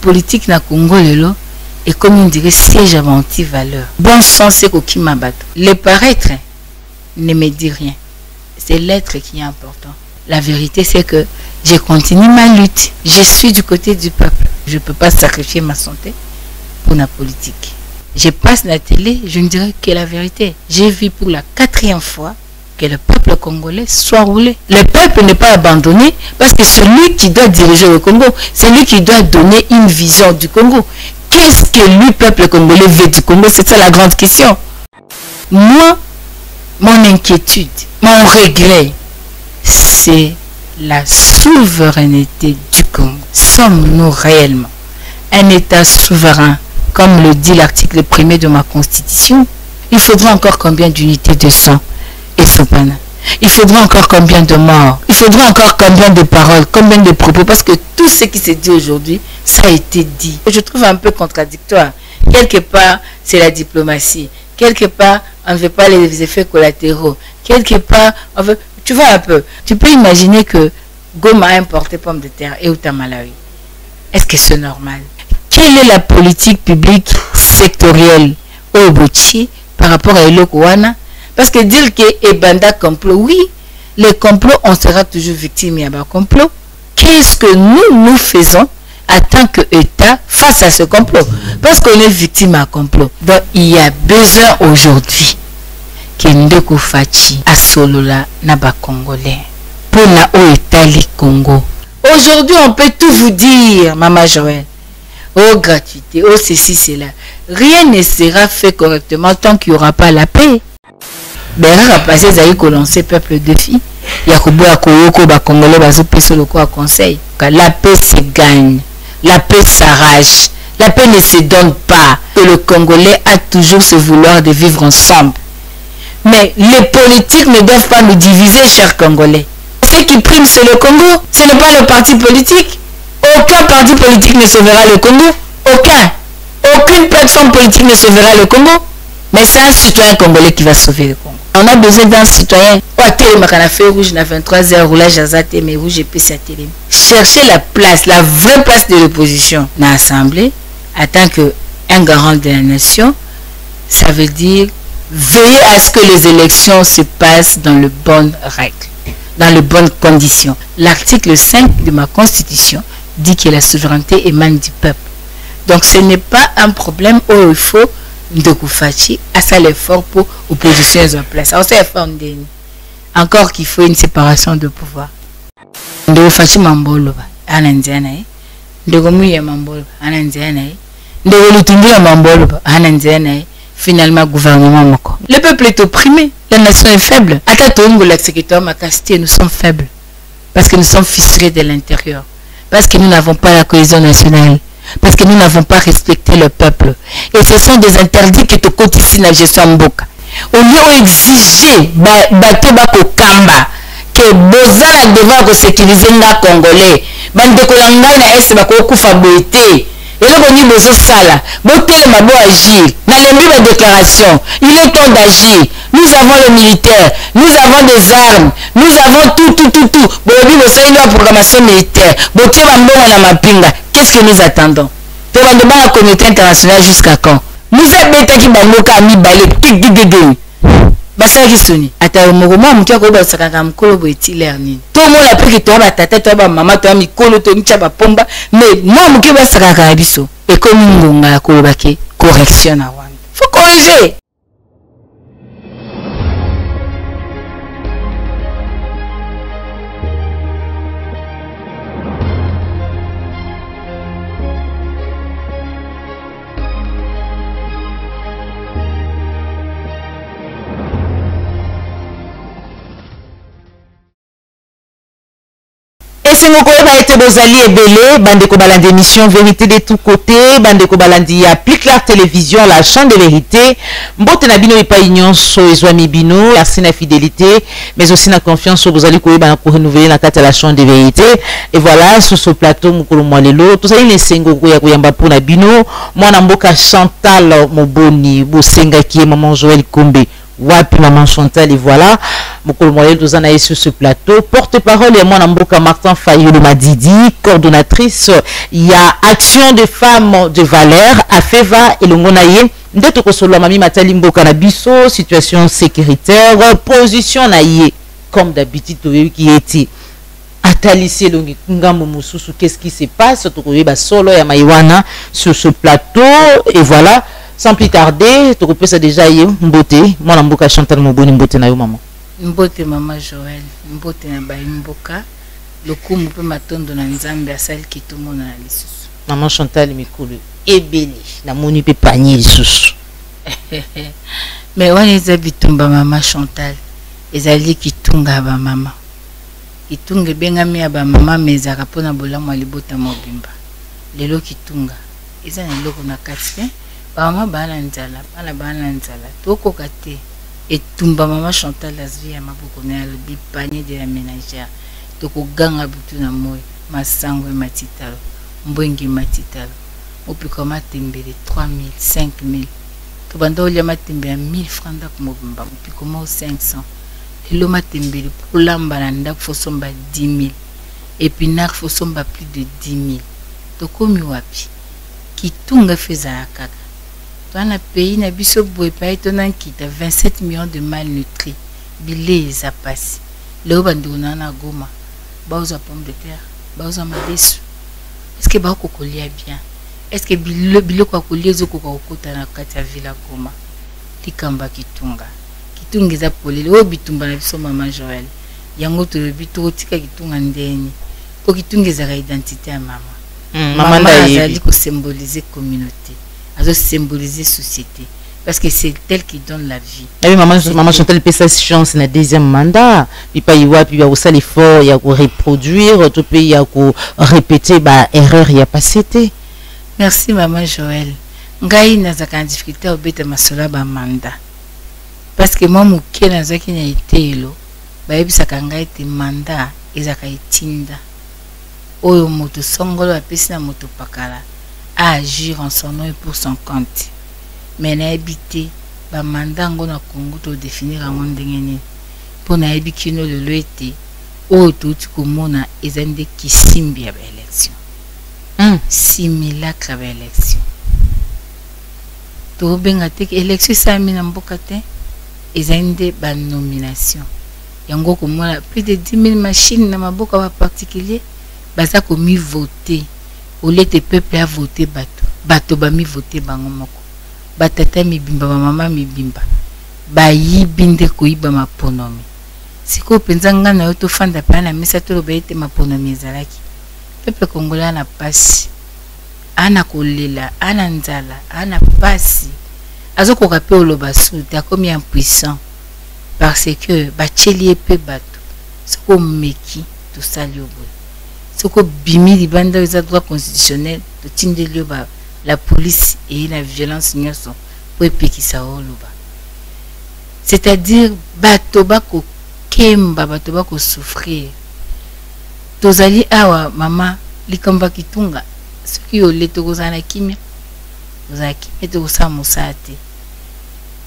politique na Congo lelo et comme on dirait siège à anti-valeur. Bon sens c'est qui m'abatte. Le paraître ne me dit rien. C'est l'être qui est important. La vérité c'est que je continue ma lutte. Je suis du côté du peuple. Je ne peux pas sacrifier ma santé pour la politique. Je passe la télé, je ne dirais que la vérité. J'ai vu pour la 4e fois que le peuple congolais soit roulé. Le peuple n'est pas abandonné parce que c'est lui qui doit diriger le Congo. C'est lui qui doit donner une vision du Congo. Qu'est-ce que lui, peuple congolais, veut du Congo? C'est ça la grande question. Moi, mon inquiétude, mon regret, c'est la souveraineté du Congo. Sommes-nous réellement un État souverain, comme le dit l'article 1er de ma Constitution? Il faudra encore combien d'unités de sang et Sopana? Il faudra encore combien de morts? Il faudra encore combien de paroles, combien de propos? Parce que tout ce qui s'est dit aujourd'hui, ça a été dit. Je trouve un peu contradictoire. Quelque part, c'est la diplomatie. Quelque part, on ne veut pas les effets collatéraux. Quelque part, on veut... Tu vois un peu. Tu peux imaginer que Goma a importé pommes de terre et Malawi. Est-ce que c'est normal? Quelle est la politique publique sectorielle au Bouchi par rapport à Elokouana? Parce que dire que Ebanda complot, oui, les complots, on sera toujours victime à un complot. Qu'est-ce que nous faisons en tant qu'État face à ce complot? Parce qu'on est victime à un complot. Donc il y a besoin aujourd'hui que Ndeko Fachi a Solola Naba Congolais pour la Oetali Congo. Aujourd'hui, on peut tout vous dire, Maman Joël. Oh, gratuité, oh, ceci, cela. Rien ne sera fait correctement tant qu'il n'y aura pas la paix. Bernard a passé Zaï Kolancé, peuple de filles. Yakubo Akoyoko, Congolais, Bazo Peso, le quoi conseil. La paix se gagne. La paix s'arrache. La paix ne se donne pas. Et le Congolais a toujours ce vouloir de vivre ensemble. Mais les politiques ne doivent pas nous diviser, chers Congolais. Ce qui prime, c'est le Congo. Ce n'est pas le parti politique. Aucun parti politique ne sauvera le Congo. Aucun. Aucune plateforme politique ne sauvera le Congo. Mais c'est un citoyen congolais qui va sauver le Congo. On a besoin d'un citoyen. Rouge, 23 heures, roulage azate, mais rouge et PC à télé. Chercher la place, la vraie place de l'opposition dans l'Assemblée, en tant qu'un garant de la nation, ça veut dire veiller à ce que les élections se passent dans les bonnes règles, dans les bonnes conditions. L'article 5 de ma Constitution dit que la souveraineté émane du peuple. Donc ce n'est pas un problème où il faut de Koufachi à ça l'effort pour opposition en place. Alors c'est encore qu'il faut une séparation de pouvoir. De Koufachi Mambolo anandiana de Gomuye Mambolo anandiana de Lutumbi Mambolo anandiana finalement gouvernement moko. Le peuple est opprimé, la nation est faible. Atatongo la secrétaire Makasté, nous sommes faibles parce que nous sommes fissurés de l'intérieur, parce que nous n'avons pas la cohésion nationale. Parce que nous n'avons pas respecté le peuple. Et ce sont des interdits qui te coûtent ici dans la gestion Mboka. Au lieu d'exiger bateau bako kamba que bozala devant de sécuriser les Congolais. Bande kolanga na est bako kufa boité. Et là on dit besoin sala. Boté mabo agir. Dans les déclaration, il est temps d'agir. Nous avons le militaire, nous avons des armes, nous avons tout. Bobi besoin de la programmation militaire. Boté bambonga na mapinga. Qu'est-ce que nous attendons? Pour la communauté internationale jusqu'à quand? Nous avons qui bangoka mi balé tic. Basa qui soni. Ata omogoma mkia ko ba sakanga mkolo bo etilerni. Tout le monde a pris que toi ba tata toi ba maman toi mikolo to mcha ba pomba mais moi mkia ba sakanga biso. Et comme ngonga ko ba ke correction na wana. Faut corriger. Si vous avez été vos alliés belé, bande ko balandi émission vérité de tous côtés, bande ko balandi applique la télévision, la chaîne de vérité. Mbote na bino ipa union so ezwami bino, merci na fidélité, mais aussi na confiance vous allez ko renouveler la carte la chaîne de vérité. Et voilà sur ce plateau mukolo mwalelo, tout ça il sengo ko ya koyamba pour na bino, mwana mboka Chantal Moboni, bosenga ki maman Joël Kombe. Wapi maman Chantal, et voilà mokolo moyen tozana sur ce plateau. Porte-parole et moi Namboka Martin Fayulu Madidi, coordonnatrice il y a Action de femmes de valeur à Feva et Longonaye. Ndeto kosolo mami Matali Mboka na biso, situation sécuritaire, position naie comme d'habitude qui était Atalisé longi ngambo mususu, qu'est-ce qui se passe tokoyeba solo ya maiwana sur ce plateau. Et voilà, sans plus tarder tokopesa déjà ye mbote mwana mboka Chantal Moboni, mbote na yo maman. Mbote mama Joël, mbote na bayi mboka lokumu pe matondo na nzambe asali kitumo na lisusu. Maman Chantal mikolo ebeli na moni pe panier lisusu. Mais wana eza bitumba mama Chantal, ezali kitunga ba mama. Kitunga bengami ya ba mama mezaka pona bolamu alibota mobimba. Lelo kitunga eza na loko na kati ba mama bana nzala, bana nzala. Toko kate etumba mama Chantal azwi ya maboko na lobi panier de la ménagère. Toko ganga butu na moyo, masango e matitalo, mbwengi matitalo. Opiko matembele 3000, 5000. To bando ya matembele 1000 francs da kumobimba, opiko mo 500. Lelo matembele polamba na ndak fosomba 10 000. Épinard fosomba plus de 10 000. Toko mi wapi? Kitunga feza kaka. Dans le pays, na biso boy pa etona kita 27 millions de malnutris. Bilé za passe. Leo bandona na Goma. Baoza pomme de terre, baoza madesu. Est-ce que ba kokolia bien? Est-ce que bilo kwa kolia zo kokota na kati ya villa Goma? Tikamba kitunga. Kitunga za polele o bitumba na biso mama Joël. Yango to bito tika kitunga ndeni. Ko kitunga za identité ya mama. Maman azali ko symboliser communauté. Azo symboliser société. Parce que c'est elle qui donne la vie. Oui, maman Chantal peut sa chance na deuxième mandat. Puis pas y voir, puis il y a aussi l'effort, il y a qu'on reproduire, tout pays il y a qu'on répéter, bah erreur il y a pas c'était. Merci maman Joël. Ngai nazaka en difficulté au bête masola ba mandat. Parce que moi muke nazaki na itelo, ba yebisaka ngai te mandat ezaka itinda. Oyo moto songolo apesi na moto pakala à agir en son nom et pour son compte. Mais na habité ba mandat ngona Congo to définir en ndengeni pour na habikino le loete o tout komona ezande kisimbi ya ba élection simulacre ba élection to benga te élection sami na mboka te ezande ba nomination yango komona plus de 10 000 machines na maboka ba particulier baza komi voter au lieu de peuple a voter bato ba mi voter bango moko batata mibimba ba mama mibimba ba yibinde koyiba maponomi siko penza ngana yo to fanda pa na mesa to lobaite maponomi ezalaki peuple congolais na pasi ana kolela ana nzala ana pasi azokoka pe oloba suta comme impuissant parce que ba chelie pe bato siko meki to sali obo siko bimi libanda za droit constitutionnel to tindeli ba la police et la violence nyoso pour epekisa oloba. C'est-à-dire bato bako kemba bato bako souffrir. Tozali awa mama likamba kitunga soki ole tokozana kimia ozala kimia tokosa mosate.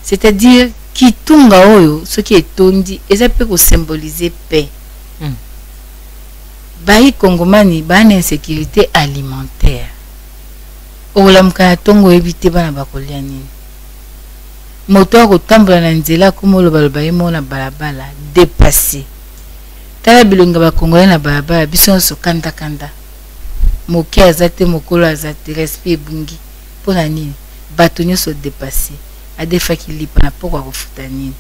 C'est-à-dire kitunga oyo soki etondi eza pe ko symboliser paix. Bayi kongomani bana insécurité alimentaire. Olamuka tongo ebite bana bakolia nini moto akotambola na nzela komoloba loba yemo na balabala dépassé tala bilonga bakongolais na balabala biso nyonso kanda moke azate mokolo azate respect bungi pona nini bato nyonso dépassé adefaki lipa na poko akofuta nini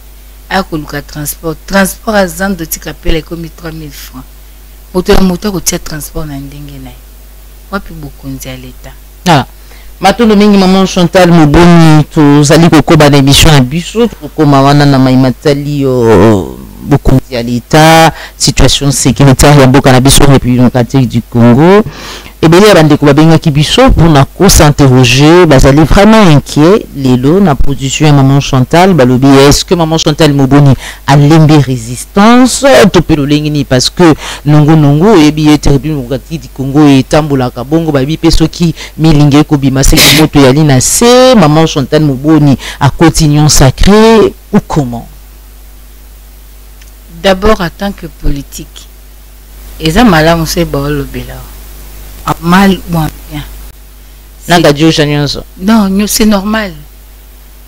akoluka transport azando tika pele komi 3000 francs moto akotia transport na ndenge na ye wapi bokonzi ya leta Matondo mingi maman Chantal Moboni tozali kokoba na émission na biso kokoma wana na maimatali beaucoup ya l'état situation sécuritaire ya mboka na biso République démocratique du Congo et bien bande ko babenga ki biso pour na ko s'interroger bazali vraiment inquiet lelo na position ya maman Chantal balobi est-ce que maman Chantal Moboni a lembe résistance to pelolengini parce que nongo et bien République démocratique du Congo et tambola ka bongo babi peso ki milinge ko bima se moto ya lina se maman Chantal Moboni a continuation sacré ou comment? D'abord, en tant que politique, et ça mal ou en bien. Non, c'est normal.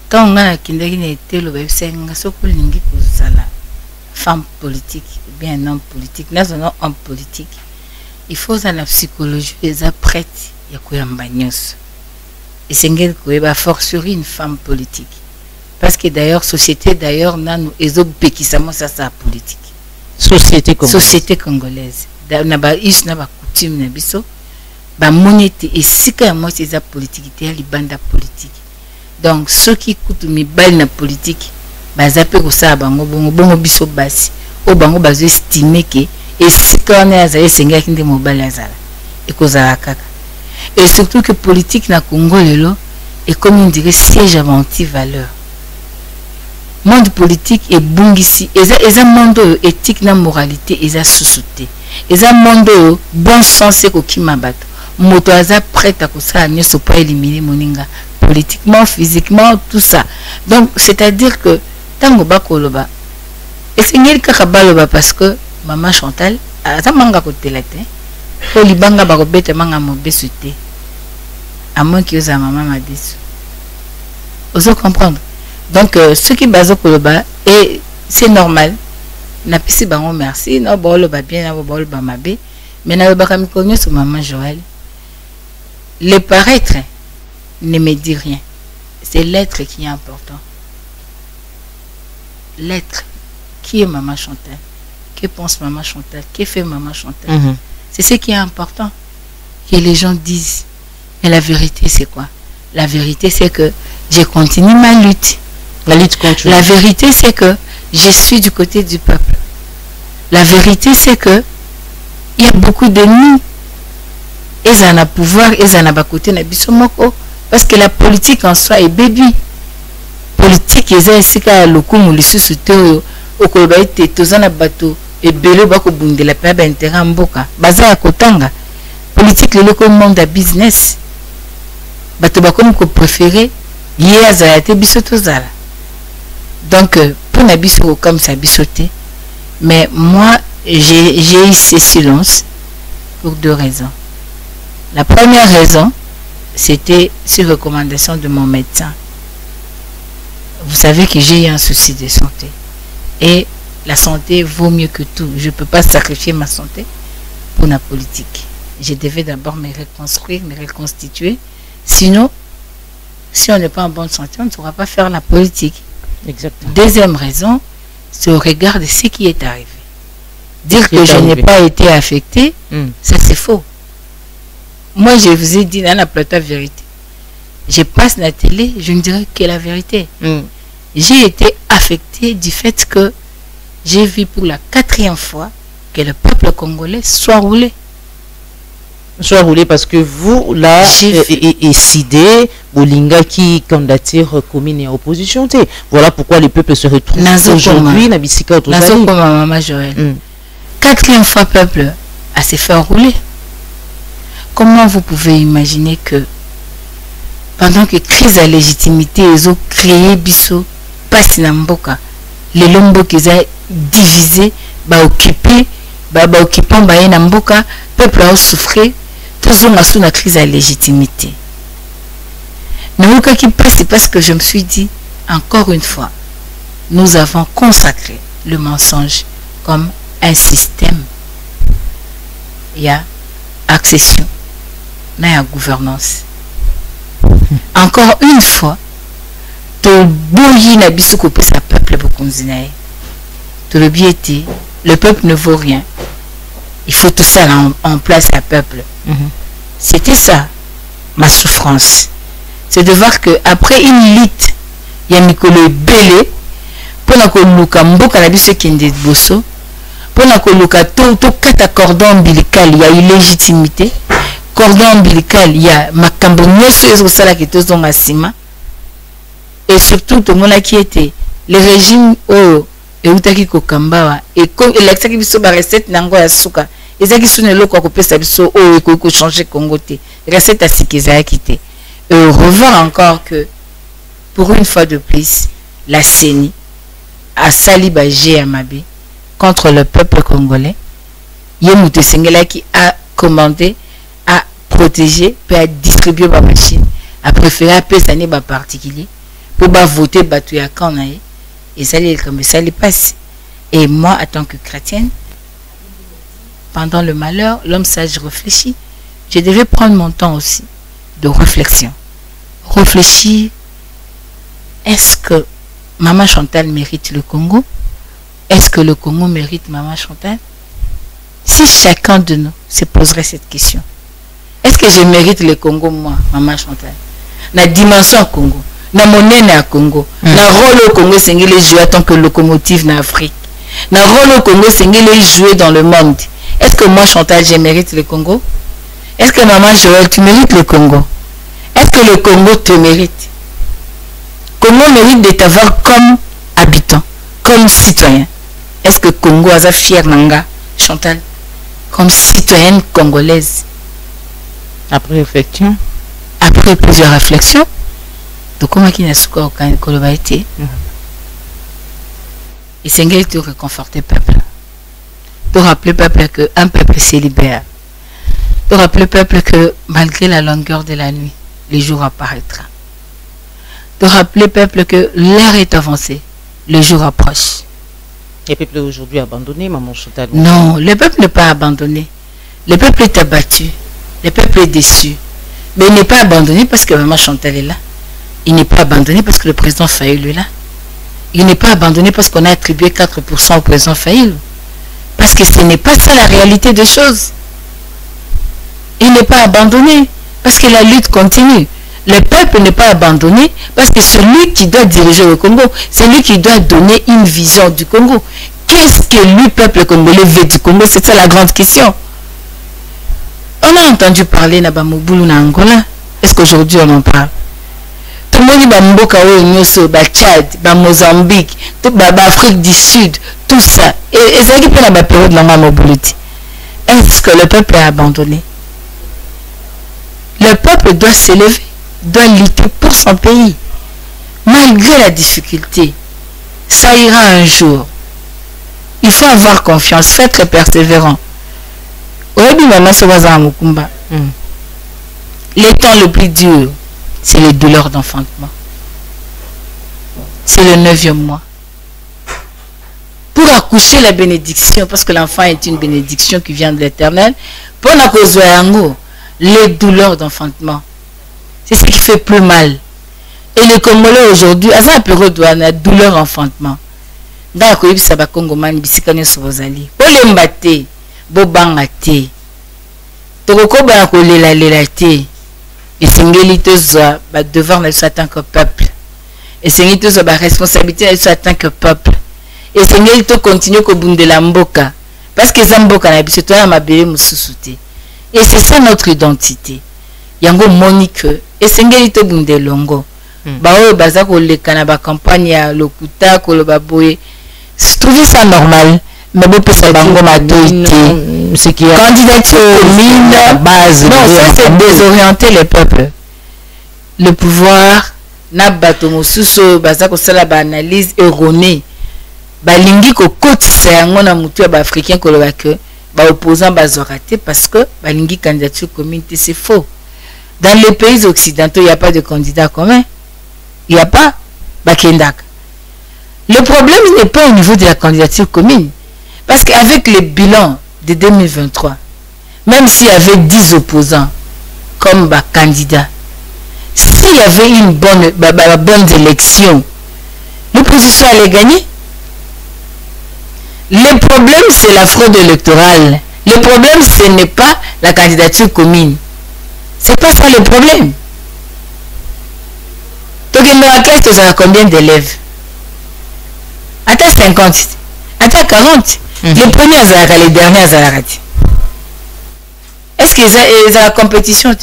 Quand on a été le femme politique, ou bien un homme politique, nous avons un homme politique. Il faut la psychologie des prêtres. Il y a quoi en bagnos. Et c'est une forcerie une femme politique. Parce que d'ailleurs, société, d'ailleurs, nous avons ça politique. Société congolaise. Société congolaise. Nous avons coutume, nous avons monnaie et si quand moi c'est la politique, c'est la bande politique. Donc, ceux qui écoutent mes balles na politique, zappé pour ça, bon biso basi, au bango bazo estimé que et si quand on est à senga qui ndemo balazala et kozala kaka. Et surtout que politique na Congo lelo est comme on dirait siège à anti-valeur. Monde politique est bungisi, et un monde éthique na moralité et sous-sauté. Et un monde bon sens et qui m'abatte. Moto aza prêt à ça ne se pas éliminer moninga politiquement, physiquement, tout ça. Donc c'est-à-dire que tango bakoloba et c'est ngeli kaka baloba parce que maman Chantal ata manga côté la tête ko libanga ba robete manga mobesute à moins que sa maman m'a dit. Vous comprendre. Donc ce qui bazo koloba et c'est normal. Na pisi bango merci, na boloba bien na boloba mabe, mais na ba kam konyo sur maman Joël. Le paraître ne me dit rien. C'est l'être qui est important. L'être. Qui est maman Chantal? Que pense maman Chantal? Que fait maman Chantal? C'est ce qui est important. Que les gens disent. Mais la vérité, c'est quoi? La vérité, c'est que je continue ma lutte. La lutte continue. La vérité, c'est que je suis du côté du peuple. La vérité, c'est que il y a beaucoup d'ennemis. Ils en ont pouvoir, ils en ont côté n'abisomoko. Parce que la politique en soi est baby. Politique, ils ont ici qu'à l'okumu le sous-souté au kolobaïté, tozana bateau, et belé bako bunde la paix d'intérêt en boka. Baza à kotanga. Politique, le local monde à business. Bateau bako nous préféré, yé à zayate bisotozala. Donc, pour n'abiso comme ça bisoté, mais moi, j'ai eu ce silence pour deux raisons. La première raison, c'était sur recommandation de mon médecin. Vous savez que j'ai eu un souci de santé. Et la santé vaut mieux que tout. Je ne peux pas sacrifier ma santé pour la politique. Je devais d'abord me reconstruire, me reconstituer. Sinon, si on n'est pas en bonne santé, on ne pourra pas faire la politique. Exactement. Deuxième raison, c'est au regard de ce qui est arrivé. Dire que je n'ai pas été affecté, ça c'est faux. Moi, je vous ai dit dans la plateau vérité. Je passe la télé, je ne dirais que la vérité. J'ai été affecté du fait que j'ai vu pour la 4e fois que le peuple congolais soit roulé. Soit roulé parce que vous, là, et Sidé, Bolinga qui candidature commune et opposition. Voilà pourquoi les peuples se retrouvent aujourd'hui. Maman Joël. 4e fois peuple à se faire rouler. Comment vous pouvez imaginer que pendant que crise à légitimité, ils ont créé Bisso, passe Namboka, les lombo qu'ils ont divisé, occupé, occupant Namboka, peuple a souffert, tous ont sous la crise à légitimité. Mais ce qui passe, c'est parce que je me suis dit, encore une fois, nous avons consacré le mensonge comme un système. Il y a accession. Il y a gouvernance. Encore une fois, le peuple ne vaut rien. Il faut tout ça en place à peuple. C'était ça, ma souffrance. C'est de voir qu'après une lutte, il y a Mikolo Belé, pour que Luka Mboka na biso kende bosso, pour que Luka tout quatre cordon ombilical, il y a illégitimité. Cordon ombilical, il y a makambo nyoso ezosala ki tozonga sima. Et surtout tout le monde qui était le régime et utaki kokambawa et comme l'élection qui biso ba recette nango ya suka ezaki sune loko ko pesa biso et ko changer Congo te recette à sikiza kité. Et on revoit encore que pour une fois de plus la CENI à Saliba G. Amabe contre le peuple congolais. Yemoute Sengela qui a commandé, a protégé, puis a distribué ma machine, a préféré appeler ça n'est pas particulier pour voter Batouya Kanae et ça les passe. Et moi, en tant que chrétienne, pendant le malheur, l'homme sage réfléchit. Je devais prendre mon temps aussi de réflexion. Réfléchir, est-ce que Maman Chantal mérite le Congo? Est-ce que le Congo mérite Maman Chantal? Si chacun de nous se poserait cette question, est-ce que je mérite le Congo, moi, Maman Chantal? La dimension Congo, la monnaie na Congo, la rôle au Congo, c'est qu'il jouer en tant que locomotive en Afrique. La rôle au Congo, c'est qu'il jouer dans le monde. Est-ce que moi, Chantal, je mérite le Congo? Est-ce que Maman Joël, tu mérites le Congo? Est-ce que le Congo te mérite? Congo mérite de t'avoir comme habitant, comme citoyen. Est-ce que Congo a fier nanga, Chantal, comme citoyenne congolaise? Après réflexion. Après plusieurs réflexions, de comment il n'a pas Koloba été. Et c'est qu'il te réconforter peuple. Pour rappeler peuple qu'un peuple se libère. Pour rappeler peuple que malgré la longueur de la nuit, le jour apparaîtra. De rappeler peuple que l'heure est avancée, le jour approche. Le peuple est aujourd'hui abandonné, Maman Chantal? Non, le peuple n'est pas abandonné. Le peuple est abattu. Le peuple est déçu. Mais il n'est pas abandonné parce que Maman Chantal est là. Il n'est pas abandonné parce que le président Faïl est là. Il n'est pas abandonné parce qu'on a attribué 4% au président Faïl. Parce que ce n'est pas ça la réalité des choses. Il n'est pas abandonné parce que la lutte continue. Le peuple n'est pas abandonné parce que celui qui doit diriger le Congo, c'est lui qui doit donner une vision du Congo. Qu'est-ce que lui, peuple congolais, veut du Congo? C'est ça la grande question. On a entendu parler de Mobutu na Angola. Est-ce qu'aujourd'hui on en parle? Tout le monde dit que Tchad, Mozambique, Afrique du Sud, tout ça. Et ça qui peut la période de la Mobutu. Est-ce que le peuple est abandonné? Le peuple doit s'élever, doit lutter pour son pays. Malgré la difficulté, ça ira un jour. Il faut avoir confiance, faut être persévérant. Les temps le plus dur, c'est les douleurs d'enfantement. C'est le 9e mois. Pour accoucher la bénédiction, parce que l'enfant est une bénédiction qui vient de l'Éternel, pour la cause les douleurs d'enfantement. C'est ce qui fait plus mal. Et les Congolais aujourd'hui, à ça période la douleur d'enfantement. Dans le ça va Congoman bisikane sobozali. Olembate, bobangate. Toko ba ko lela te. Et singeli toza ba devoir na en tant que peuple. Et singeli toza ba responsabilité en tant que peuple. Et singeli to continue ko bundela mboka parce que za mboka na biso to na mabele mususuté. Et c'est ça notre identité. Yango monique et singeli to bundelongo. Ba o baza ko lekana ba campagne ya lokuta ko lo baboye. Trouver ça normal, mais bon, c'est bango madoité. Ce qui est candidature commune, base. Non, ça c'est désorienter les peuples. Le pouvoir, n'a batomo suso, baza ko sala ba analyse erronée. Ba lingi ko kotisa yango na mutu ya ba africain ko lo ba que ba opposant bazoraté parce que ba lingi candidature commune, c'est faux. Dans les pays occidentaux, il n'y a pas de candidat commun. Il n'y a pas Bakendak. Le problème n'est pas au niveau de la candidature commune. Parce qu'avec le bilan de 2023, même s'il y avait 10 opposants comme candidats, s'il y avait une bonne élection, l'opposition allait gagner. Le problème, c'est la fraude électorale. Le problème, ce n'est pas la candidature commune. C'est pas ça le problème. Donc, il me classe, tu as combien d'élèves? Attends 50, attends 40. Les premiers Azara, les derniers Azara. Est-ce qu'ils ont la compétition?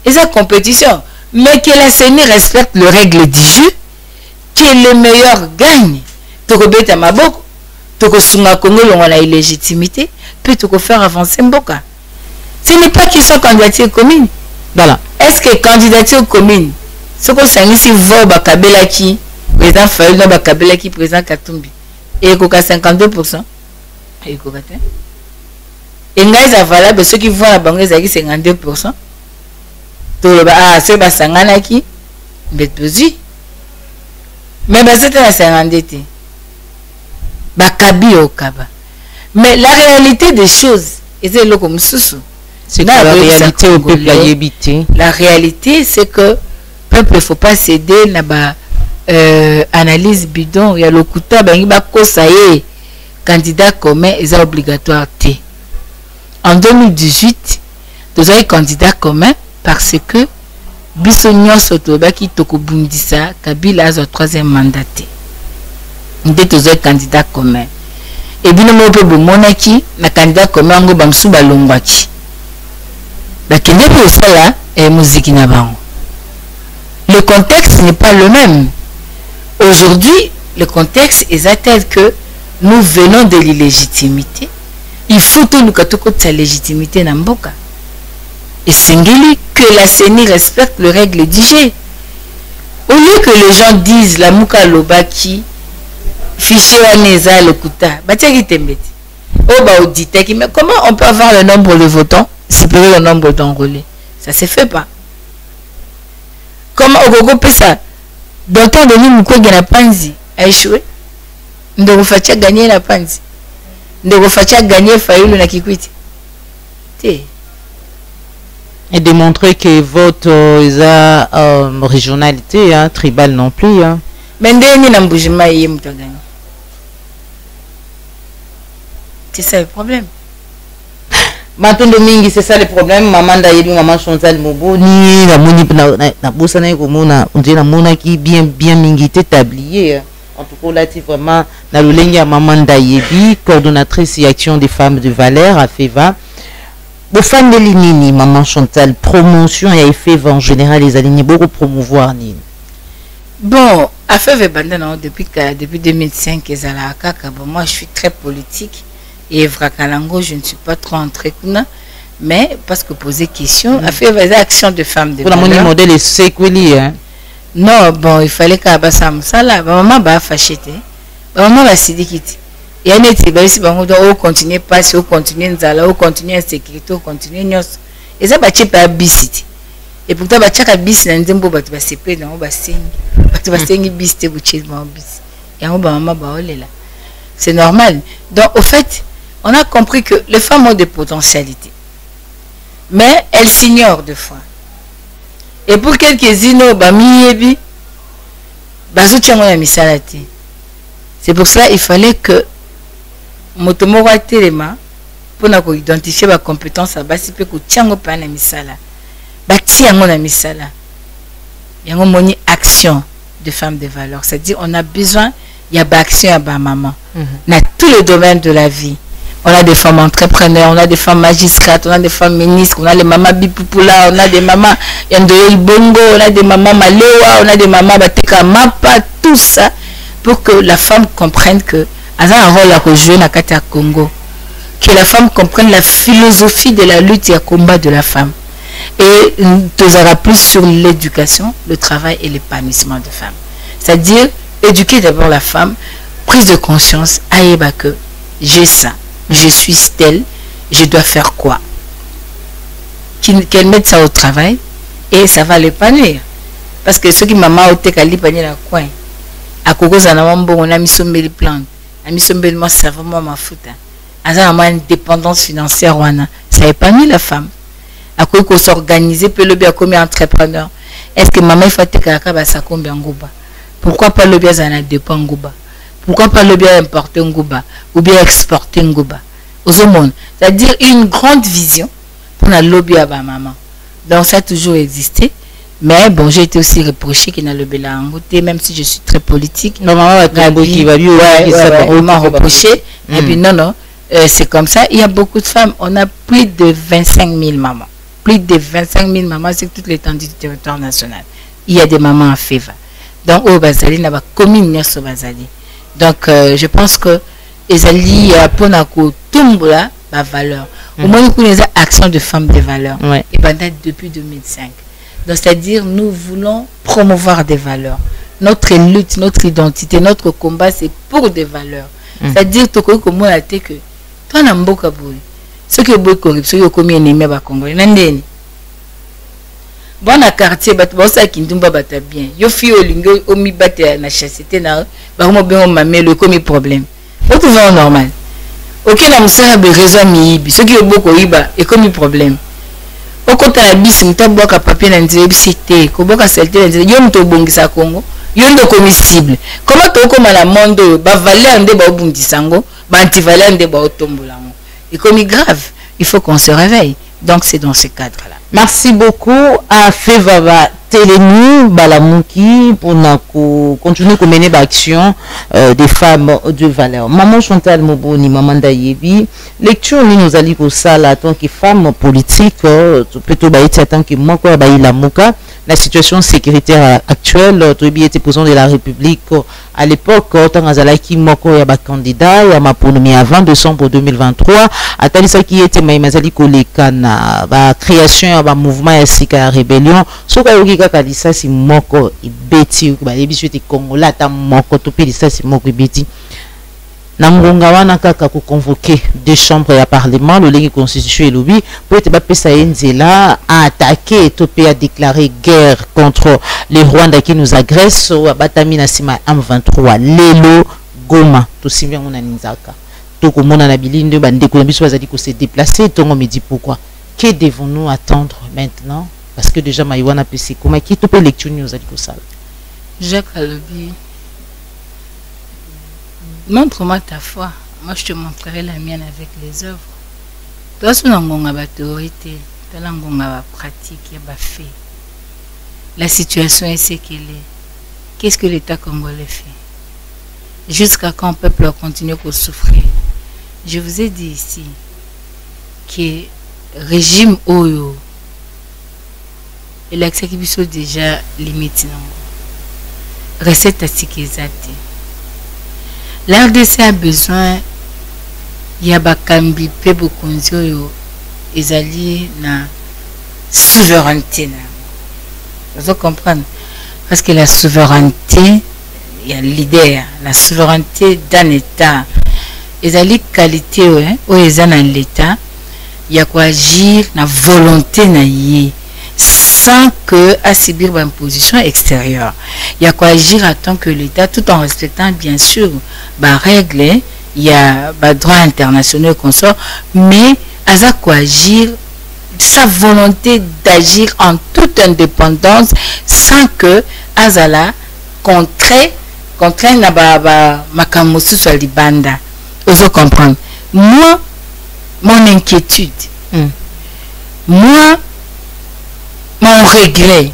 Ils ont compétition. Mais que la CENI respecte les règles du jeu, que le meilleur gagne. Tu peux mettre ma boque, tu peux soumettre Congo, on a une légitimité, puis tu peux faire avancer Mboka. Ce n'est pas qu'ils sont candidatures communes. Voilà. Est-ce que candidature commune, ce qu'on s'est ici, Kabela qui président Fayoul, Kabela qui président Katumbi. et koka 52%. Et koka te. Et ngai ça valable ceux qui vont à banque ezaki 52%. To ba ceux ba sangana ki betozi. Mais bah c'était la 52 te. Ba kabi au kaba. Mais la réalité des choses, c'est le comme sous. C'est la réalité au peuple à habiter. La réalité, c'est que peuple, il ne faut pas céder na ba analyse bidon. Il y a le couteau, il va conseiller candidat commun, c'est obligatoire. En 2018, nous avons candidat commun parce que Bissonio Sotoba qui Tokobundisa, Kabila a un troisième mandat. Nous avons candidat commun. Et bien, nous avons monaki, na candidat commun, nous avons souba longwaki. Le contexte n'est pas le même. Aujourd'hui, le contexte est tel que nous venons de l'illégitimité. Il faut que nous ayons sa légitimité dans Mboka. Et c'est que la CENI respecte les règles du jeu. Au lieu que les gens disent la Mouka Lobaki, fichier Waneza, le Kuta, mais comment on peut avoir le nombre de votants supérieur au nombre d'enrôlés? Ça ne se fait pas. Comment on peut ça? Dans le temps de nous, nous avons Panzi a échoué. Nous avons fait gagner la Panzi. Nous avons fait gagner Fayoulou na Kikwiti. Et démontrer que votre régionalité, hein, tribale non plus. Hein. Mais nous avons gagné. C'est ça le problème. Maintenant, Domingue, c'est ça le problème. Maman Daïdou, maman Chantal Moboni, la moni na bosana komona, on dit la mona qui bien mingité tablier. En tout cas, là, c'est vraiment la Lulenga maman Daïbi, coordonnatrice et action des femmes de valeur à FEVA. Aux femmes de l'Inini, maman Chantal, promotion et FEVA en général, les alignés beaucoup promouvoir ni. Bon, à FEVA depuis 2005, moi je suis très politique. Et Vrakalango, je ne suis pas trop entrée, mais parce que poser question, a fait des actions de femmes de valeur. Pour mon modèle est séculier, hein? Non, bon, il fallait qu'à Bassam, ça là, maman va fâcher, maman va s'y dire quitter. Et on est ici, on continue pas, on continue nzala, on continue insécurité, on continue nyos. Et ça, bâti pas bisiti. Et pourtant, bâti à bis, n'importe quoi, tu vas se payer, on va saigner, tu vas saigner bis, tu vas bis. Et on va maman va aller là. C'est normal. Donc, au fait, on a compris que les femmes ont des potentialités. Mais elles s'ignorent de fois. Et pour quelques-unes, c'est pour cela qu'il fallait que Motomora Telema, pour identifier ma compétence, il faut que tiango pa na misala. Tiango na misala. Il y a une action de femmes de valeur. C'est-à-dire on a besoin, il y a action à ba maman. Dans tous les domaines de la vie. On a des femmes entrepreneurs, on a des femmes magistrates, on a des femmes ministres, on a des mamans Bipupula, on a des mamans Yandoel Bongo, on a des mamans Malewa, on a des mamans Bateka Mapa, tout ça, pour que la femme comprenne que elle a un rôle à jouer dans le Congo. Que la femme comprenne la philosophie de la lutte et le combat de la femme. Et nous aura plus sur l'éducation, le travail et l'épanouissement de femmes. C'est-à-dire, éduquer d'abord la femme, prise de conscience, aïeba que j'ai ça. Je suis telle, je dois faire quoi? Qu'elle mette ça au travail et ça va l'épanouir. Parce que ceux qui m'ont ôté qu'à l'épanouir dans le coin, à Coco Zanamambo, on a mis sur mes plantes, on a mis sur mes moi, ça va ma foutre. À une dépendance financière, ça épanouit la femme. À Coco s'organiser, peut le bien comme entrepreneur. Est-ce que maman, il faut que ça combien ngouba? Pourquoi pas le bien ça dépend ngouba? Pourquoi pas le bien importer ngouba ou bien exporter ngouba aux monde? C'est-à-dire une grande vision pour la lobby à ma maman. Donc ça a toujours existé. Mais bon, j'ai été aussi reproché qu'il n'a le béla angouté, même si je suis très politique. Normalement, on m'a reproché. Et puis non, c'est comme ça. Il y a beaucoup de femmes. On a plus de 25 000 mamans. Plus de 25 000 mamans, c'est toute l'étendue du territoire national. Il y a des mamans à FEVA. Donc au Bazali, n'a pas commune sur Bazali. Donc, je pense que les alliés pour la valeur. Au moins, nous avons actions de femmes de valeur. Et date depuis 2005. Donc, c'est-à-dire, nous voulons promouvoir des valeurs. Notre lutte, notre identité, notre combat, c'est pour des valeurs. C'est-à-dire que comment la que toi na mboka boy ce que boy corruption yo komi ennemi ba Congolais nandeni bon na quartier bat bo sa kindumba bata bien yo fi olingo omi bata na chasteté na ba mo bien mamelo komi problème au tout normal OK na musala be raison mi ce qui boko iba et komi problème au côté la bis mutabwa ka papier na nzebe cité ko boka selte na nzebe yo mto bongisa Congo yo ndo comestible comment to koma la monde ba valeur nde ba obundisango ba anti-valeur nde ba otombolango et comme grave il faut qu'on se réveille donc c'est dans ce cadre là. Merci beaucoup à Fevava Telemi Balamuki pour continuer à mener l'action des femmes de valeur. Maman Chantal Moboni, maman Dayebi, lecture nous allons pour ça en tant que femme politique, plutôt en tant que moi quoi la Mouka. La situation sécuritaire actuelle, tu es président de la République à l'époque, tant Azalaki Moko ya ba candidat ya maponomi avant décembre 2023, à Talisa qui était Maïmazali Kolekana, ba création ya ba mouvement ya Sika ya rébellion, soka yoki kaka lisa si Moko ibeti ba lebiso te Congola ta Moko to pe lisa si Moko ibeti. Nangonga wana kaka ko convoquer deux chambres ya parlement le ligne constitution et lobby pour être pesa enzela a attaquer topé a déclaré guerre contre les Rwandais qui nous agressent au batami na sima M23 lelo Goma to simia mona ninzaka to ko mona na bilinde bande ko biso bazali ko se déplacer tongo me dit pourquoi que devons-nous attendre maintenant parce que déjà maïwana pesi comment qui topé lecture nous a dit ko ça Jacques Alobi. Montre-moi ta foi. Moi, je te montrerai la mienne avec les œuvres. Toi, tu n'as pas théorité. Tu n'as pas pratique, tu n'as pas fait. La situation est ce qu'elle est. Qu'est-ce que l'État congolais fait? Jusqu'à quand le peuple continue à souffrir? Je vous ai dit ici que le régime Oyo, il a accepté déjà limite. Recette à ce qu'ils ont. La RDC a besoin ya bakambi pe bokonzi oyo ezali na souveraineté na. Vous comprenez? Parce que la souveraineté, il y a leader, la souveraineté d'un État, ezali qualité ou ezali dans l'État, il y a quoi agir na volonté na yé. Sans que à subir une position extérieure. Il y a quoi agir en tant que l'État tout en respectant bien sûr les règles, il y a les droits internationaux qu'on sort, mais à quoi agir sa volonté d'agir en toute indépendance sans que Azala contraint na makamosu sur libanda. Vous comprenez? Moi, mon inquiétude, moi, mon regret,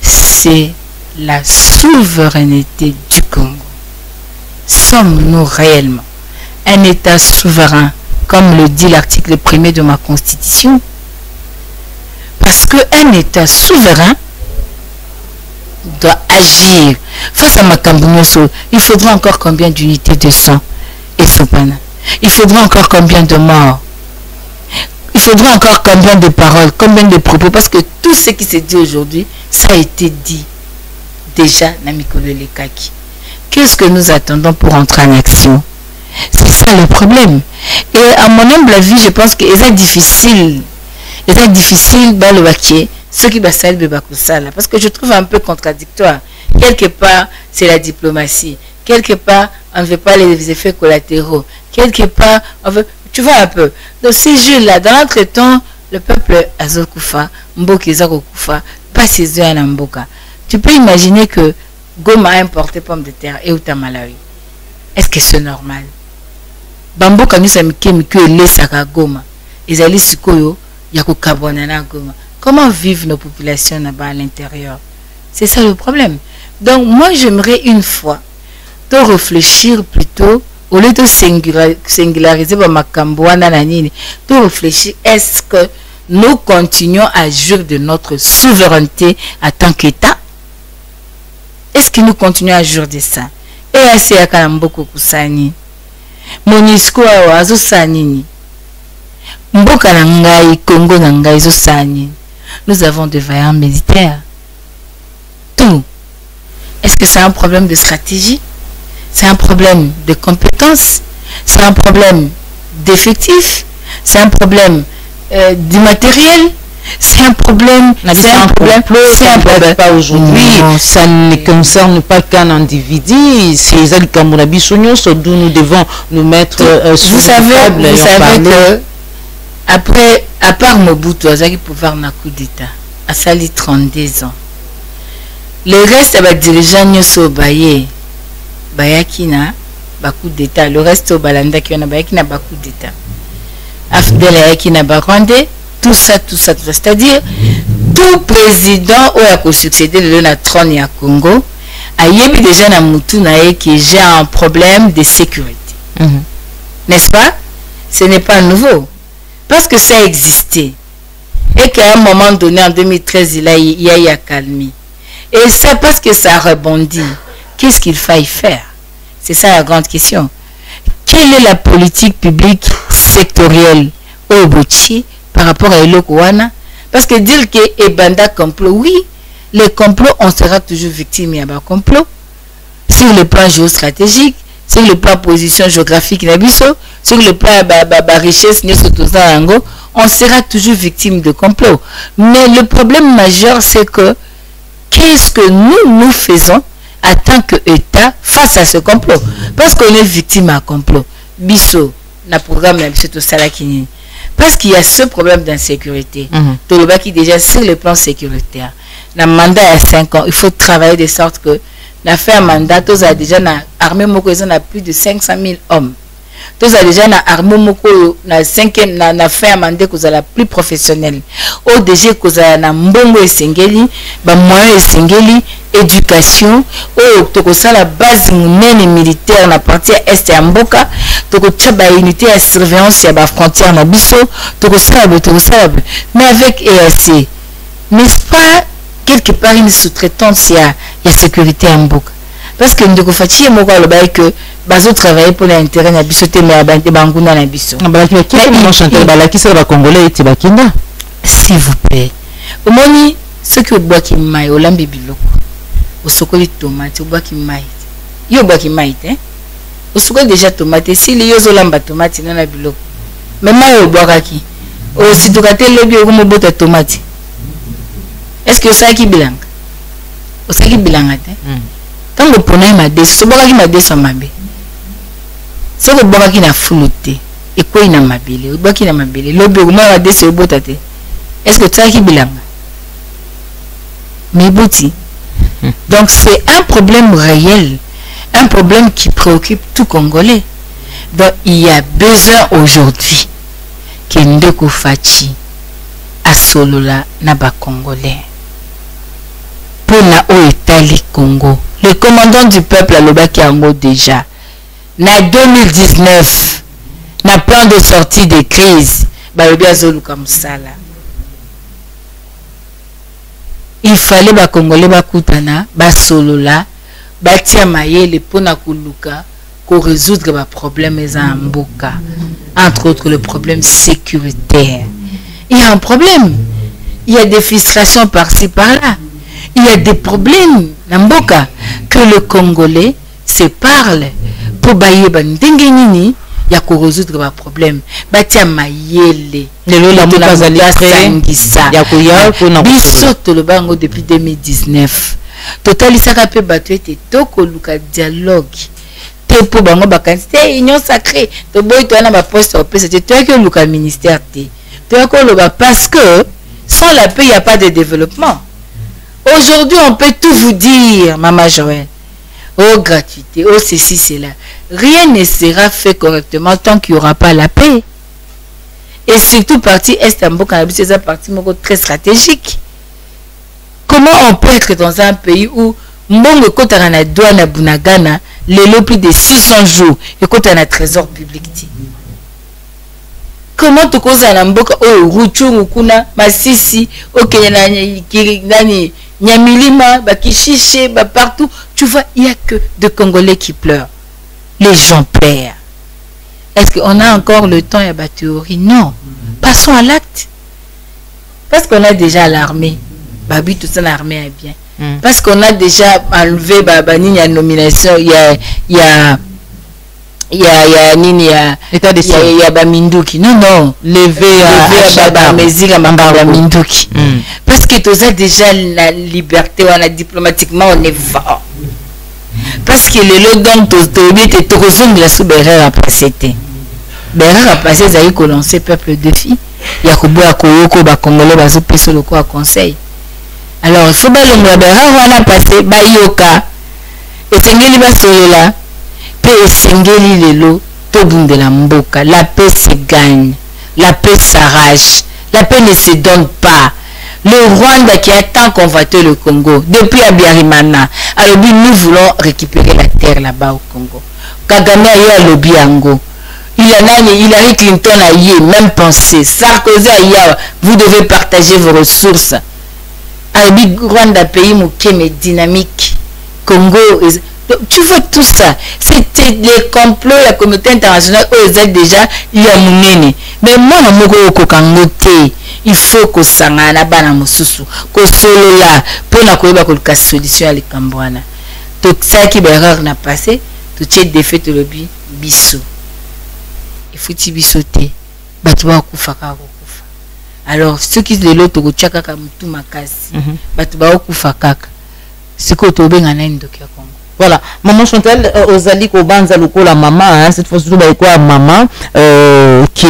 c'est la souveraineté du Congo. Sommes-nous réellement un État souverain, comme le dit l'article 1er de ma Constitution? Parce qu'un État souverain doit agir. Face à Makambunyoso, il faudra encore combien d'unités de sang et Sopana? Il faudra encore combien de morts? Il faudra encore combien de paroles, combien de propos, parce que tout ce qui s'est dit aujourd'hui, ça a été dit déjà dans Mikolo Lekaki. Qu'est-ce que nous attendons pour entrer en action? C'est ça le problème. Et à mon humble avis, je pense que c'est difficile. C'est difficile de ce qui va saluer Bakusala, parce que je trouve un peu contradictoire. Quelque part, c'est la diplomatie. Quelque part, on ne veut pas les effets collatéraux. Quelque part, on veut... Tu vois un peu. Donc ces jeux-là, dans l'entretemps, le peuple Azokufa, Mboki Zakokufa, pas ses yeux à Mboka. Tu peux imaginer que Goma a importé pommes de terre et Outa Malawi. Est-ce que c'est normal? Bambo Kamisa Mikemiko et Lesaka Goma. Ils allaient Sikoyo, Yako Kabonana Goma. Comment vivent nos populations là-bas à l'intérieur? C'est ça le problème. Donc moi j'aimerais une fois de réfléchir plutôt au lieu de singulariser Makamboana Nanini, de réfléchir, est-ce que nous continuons à jouir de notre souveraineté en tant qu'État? Est-ce que nous continuons à jouir de ça? Et assez à Kalamboko Kusani, Monisco Azo Sanini, Mboka Nangai, Congo Nangai Sani. Nous avons des vaillants militaires. Tout. Est-ce que c'est un problème de stratégie? c'est un problème de compétences, c'est un problème d'effectifs, c'est un problème du matériel, c'est un problème, c'est un problème pas aujourd'hui. Ça ne concerne pas qu'un individu, c'est ça d'où nous devons nous mettre vous savez que après, à part Mobutu, il pouvoir na coup d'état à Sali 32 ans. Le reste va dirigeant nyoso baye bayakina ba coup d'état, le reste au balanda qui on a bayakina ba coup d'état. Afdel ayakina ba Rwandais, tout ça, c'est-à-dire tout président ou a succédé le na trône ya Congo a yebi déjà na mutu na qui j'ai un problème de sécurité. N'est-ce pas? Ce n'est pas nouveau parce que ça existait et qu'à un moment donné en 2013 il y a calmé. Et ça parce que ça rebondit. Qu'est-ce qu'il faille faire? C'est ça la grande question. Quelle est la politique publique sectorielle au Bochi par rapport à Elokowana? Parce que dire que Ebanda complot, oui, les complots, on sera toujours victime d'un complot. Sur le plan géostratégique, sur le plan position géographique, sur le plan richesse, on sera toujours victime de complot. Mais le problème majeur, c'est que qu'est-ce que nous faisons en tant qu'État face à ce complot? Parce qu'on est victime à complot. Bisso, na programme na biso to salakini. Parce qu'il y a ce problème d'insécurité. Tout le bas qui déjà sur le plan sécuritaire. Dans le mandat à 5 ans, il faut travailler de sorte que na fait un mandat, tous a déjà na armée moko ils ont plus de 500 000 hommes. Tous a déjà na armée moko na 5e na fait un mandat que la plus professionnelle. Au DG que na mbongo esengeli, ba moyen esengeli, éducation, au toko ça la base monnaie militaire na partie est ya mboka, toko tchaba unité à surveillance ya ba frontière na biso, toko ça. Mais avec EAC, n'est-ce pas quelque part une sous-traitance il y a sécurité en boucle parce que nous faisons moko le bail que bazo travailler pour l'intérêt na biso te mais abante banguna na biso s'il vous plaît au moni ceux qui boit qui maille au lambi biloko au sokoli tomate au bois qui maille yo bois qui maille hein au sokoli déjà tomate si les yo lamba tomate na biloko mais maille au bois qui au si tu gâter le bio comme botte tomate. Est-ce que ça qui bilang? Au ça qui bilang ate? Quand le prenez ma des, ce bois qui m'a des son mabé. C'est le bois qui n'a flouté. Et quoi il n'a mabélé? Le bois qui n'a mabélé. Le bureau m'a des ce bout ate. Est-ce que ça qui bilang? Mais bouti. Donc c'est un problème réel, un problème qui préoccupe tout Congolais. Donc il y a besoin aujourd'hui que Ndeko Fachi à Solola Naba Congolais. Pour na o Etali Congo. Le commandant du peuple à Lobaki Ango déjà. Na 2019, na plan de sortie de crise. Balobia Zolu comme ça là. Il fallait ba Congolais ba kutana, ba Solola, ba tia mayele pona kuluka, ko résoudre ba problème en mboka. Entre autres le problème sécuritaire. Il y a un problème. Il y a des frustrations par-ci par-là. Il y a des problèmes Namboka que le Congolais se parle pour bailler bandengenini ya ko résoudre ba problème. Batia mayele. Lelo la mukazali sangisa. Ya ko ya ko na bisoto le bango depuis 2019. Total isaka pe batwete toko luka dialogue. Te po bango bakantite union sacrée. To boy to na ba poste au PC. Te que luka ministère te. Parce que sans la paix, il n'y a pas de développement. Aujourd'hui, on peut tout vous dire, Maman Joël. Oh, gratuité, oh, ceci, cela. Rien ne sera fait correctement tant qu'il n'y aura pas la paix. Et surtout, partie Est-Ambo, c'est un parti très stratégique. Comment on peut être dans un pays où Mbongo Kotarana douane Bunagana, les plus de 600 jours, et Kotana trésor public. Comment tu causes un mboka oh ruchungu kuna masisi ok nani nyamilima bakishiche ba partout tu vois il y a que de Congolais qui pleurent, les gens pleurent. Est-ce qu'on a encore le temps et la théorie? Non, passons à l'acte parce qu'on a déjà l'armée babi tout ça l'armée est bien Parce qu'on a déjà enlevé la nomination, il y a état de siège. Il y a Baminduki. Non. Levé à Mezira Baminduki. Parce que tu as déjà la liberté, on a diplomatiquement, on est fort. Parce que le lot dont tu es toujours la sous-Bérer a passé. Bérer a passé, ça y est, lancé peuple de filles. Il y a Koboa Koyoko, Congolais, Bazo le quoi conseil. Alors, il faut bien le Bérer, on a passé, Bayoka. Et c'est une là. Paix Sengeli Lelo, Tobun de la Mboka. La paix se gagne, la paix s'arrache, la paix ne se donne pas. Le Rwanda qui a tant convoité le Congo, depuis Abiyarimana, alors nous voulons récupérer la terre là-bas au Congo. Kagame a eu à Lobiango. Hillary Clinton a eu même pensé. Sarkozy a eu, vous devez partager vos ressources. Alors Rwanda, pays mouké mais dynamique. Congo, tu vois tout ça. C'était les complots, la communauté internationale, eux êtes déjà, il y a mon. Mais moi, il faut que ça n'ait pas de soucis. Que solo là, pour la solution à l'Ekambouana. Tout ça qui est n'a passé, tout ce défait de l'objet, biso. Il faut que bisoter. Batouba kufaka. Alors, ceux qui sont l'autre, tchaka kamutu makasi. Batouba kufaka. C'est que tu as bien un voilà, maman Chantal, Ozali Kobanza Lokola maman, cette fois-ci, quoi maman, qui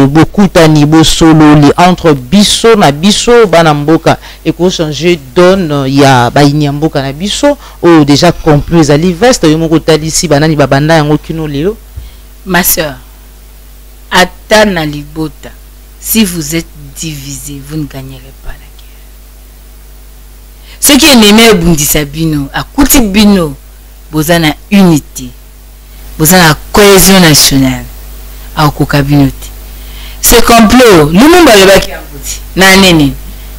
beaucoup tanibo solo, entre biso na biso, banamboka, et qu'on change donne, il y a bainiamboka na biso, ou déjà complet, Ozali veste, il y a mon ici, banani babanda, et aucune léo. Ma soeur, Atana Libota, si vous êtes divisé, vous ne gagnerez pas la guerre. Ce qui est aimé Bundisa Bino, à Kouti Bino, vous avez une unité, vous avez la cohésion nationale, à Okokabinote. Ce complot, le monde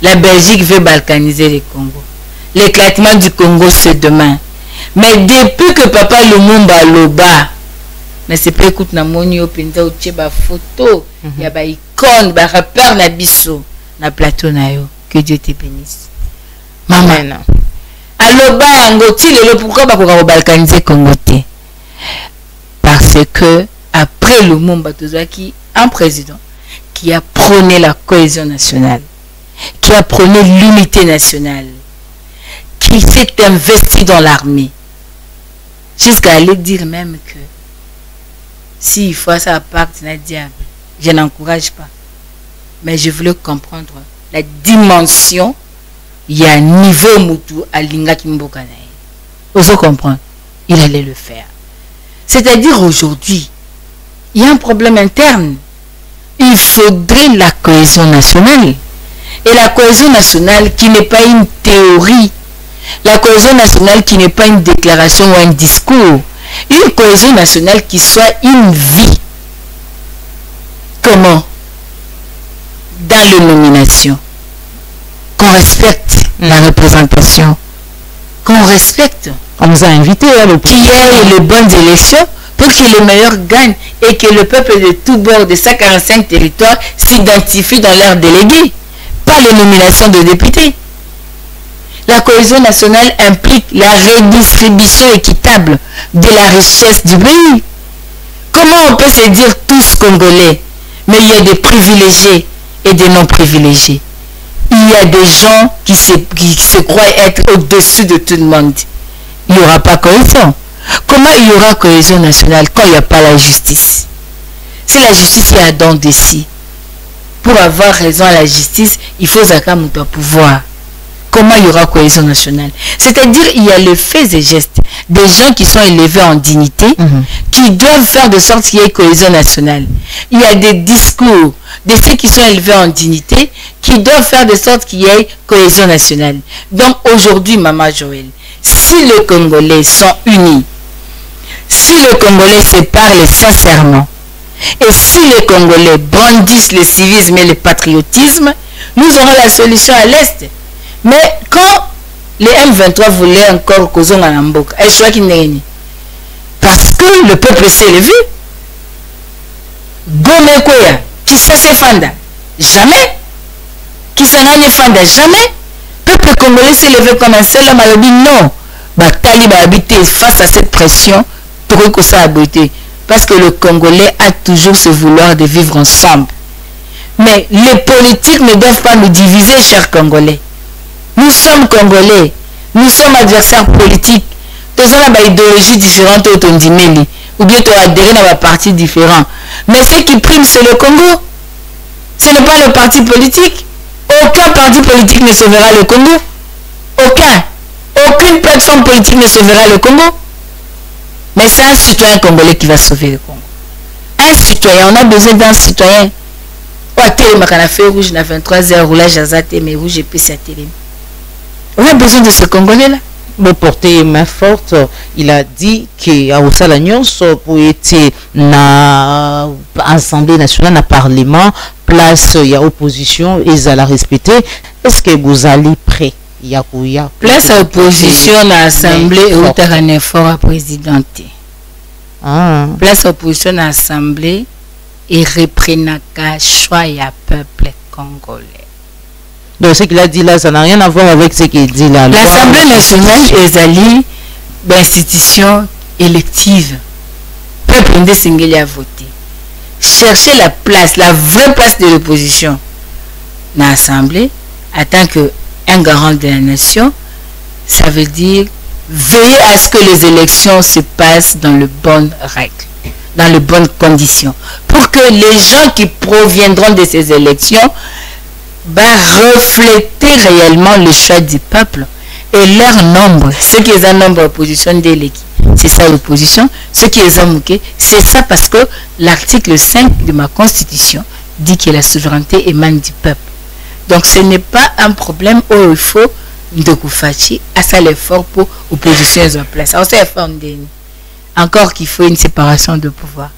la Belgique veut balkaniser le Congo. L'éclatement du Congo c'est demain. Mais depuis que Papa Lumumba Loba, mais c'est pas écoute na monio pinta ou tcheba photo, il y a ba icône, ba rappeur na biso, na plateau na yo. Que Dieu te bénisse. Maman. Aloba yango ti lelo pourquoi ba ko balkaniser Congo te? Parce que après Lumumba tozaki un président qui a prôné la cohésion nationale, qui a prôné l'unité nationale, qui s'est investi dans l'armée, jusqu'à aller dire même que s'il faut ça parte na diable, je n'encourage pas, mais je voulais comprendre la dimension, il y a un niveau mutu à linga kimboka na ye. Vous comprendre, il allait le faire. C'est-à-dire aujourd'hui, il y a un problème interne. Il faudrait la cohésion nationale. Et la cohésion nationale qui n'est pas une théorie, la cohésion nationale qui n'est pas une déclaration ou un discours, une cohésion nationale qui soit une vie. Comment? Dans les nominations, qu'on respecte la représentation, qu'on respecte. On nous a invités à qu'il y ait les bonnes élections pour que les meilleurs gagnent et que le peuple de tous bords de 145 territoires s'identifie dans leurs délégués, pas les nominations de députés. La cohésion nationale implique la redistribution équitable de la richesse du pays. Comment on peut se dire tous Congolais, mais il y a des privilégiés et des non privilégiés. Il y a des gens qui se croient être au-dessus de tout le monde. Il n'y aura pas cohésion. Comment il y aura cohésion nationale quand il n'y a pas la justice? Si la justice est à don d'ici, pour avoir raison à la justice, il faut Zakamuto pouvoir. Comment il y aura cohésion nationale? C'est-à-dire il y a le fait et gestes des gens qui sont élevés en dignité, qui doivent faire de sorte qu'il y ait cohésion nationale. Il y a des discours de ceux qui sont élevés en dignité, qui doivent faire de sorte qu'il y ait cohésion nationale. Donc aujourd'hui, Maman Joël, si les Congolais sont unis, si les Congolais se parlent sincèrement, et si les Congolais brandissent le civisme et le patriotisme, nous aurons la solution à l'Est. Mais quand les M23 voulaient encore causer en Mboka, parce que le peuple s'est élevé, Gome Koya, qui s'est Fanda, jamais, qui s'en Fanda, jamais, peuple congolais s'est levé comme un seul homme, a dit non. Batali va habiter face à cette pression, pour que ça a beauté. Parce que le Congolais a toujours ce vouloir de vivre ensemble. Mais les politiques ne doivent pas nous diviser, chers Congolais. Nous sommes Congolais. Nous sommes adversaires politiques. Tous avons une idéologie différente ou bien tu as adhéré à un parti différent. Mais ce qui prime, c'est le Congo. Ce n'est pas le parti politique. Aucun parti politique ne sauvera le Congo. Aucun. Aucune plateforme politique ne sauvera le Congo. Mais c'est un citoyen congolais qui va sauver le Congo. Un citoyen, on a besoin d'un citoyen. On a fait rouge, on a 23 heures, roulage à Zate, mais rouge et puis c'est télé. On a besoin de ce Congolais-là. Pour porter main forte, il a dit que au Salagnon, pour être na Assemblée nationale, na Parlement, place il y a opposition, ils allaient respecter. Est-ce que vous allez prêt? Place à opposition à l'Assemblée et où tu as un effort à présidenter. Place à opposition à l'Assemblée et reprenez qu'à choix et à peuple congolais. Donc ce qu'il a dit là, ça n'a rien à voir avec ce qu'il dit là. L'Assemblée nationale est alliée d'institutions électives. Peuple indécingé à voter. Chercher la place, la vraie place de l'opposition dans l'Assemblée, en tant qu'un garant de la nation, ça veut dire veiller à ce que les élections se passent dans les bonnes règles, dans les bonnes conditions, pour que les gens qui proviendront de ces élections refléter réellement le choix du peuple et leur nombre. Ceux qui ont un nombre d'opposition de l'équipe, c'est ça l'opposition. Ceux qui ont manqué, c'est ça parce que l'article 5 de ma constitution dit que la souveraineté émane du peuple. Donc ce n'est pas un problème où il faut de Koufachi à ça l'effort pour l'opposition en place. Alors c'est encore qu'il faut une séparation de pouvoir.